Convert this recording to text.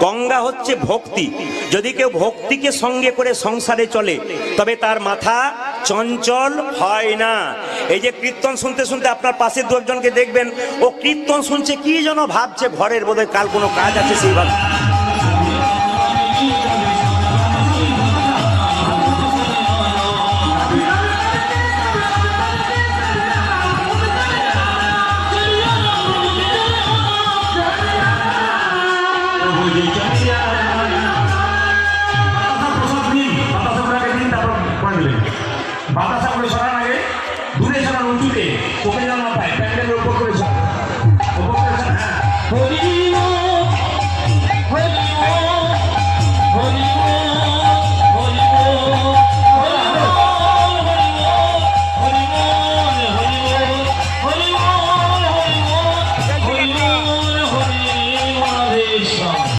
গঙ্গা হচ্ছে ভক্তি। যদি কেউ ভক্তিকে সঙ্গে করে সংসারে চলে তবে তার মাথা চঞ্চল হয় না। এই যে কীর্তন শুনতে শুনতে আপনার পাশে দু একজনকে দেখবেন ও কীর্তন শুনছে, কি যেন ভাবছে, ঘরের বোধহয় কাল কোনো কাজ আছে সেই ভাব। Yeah.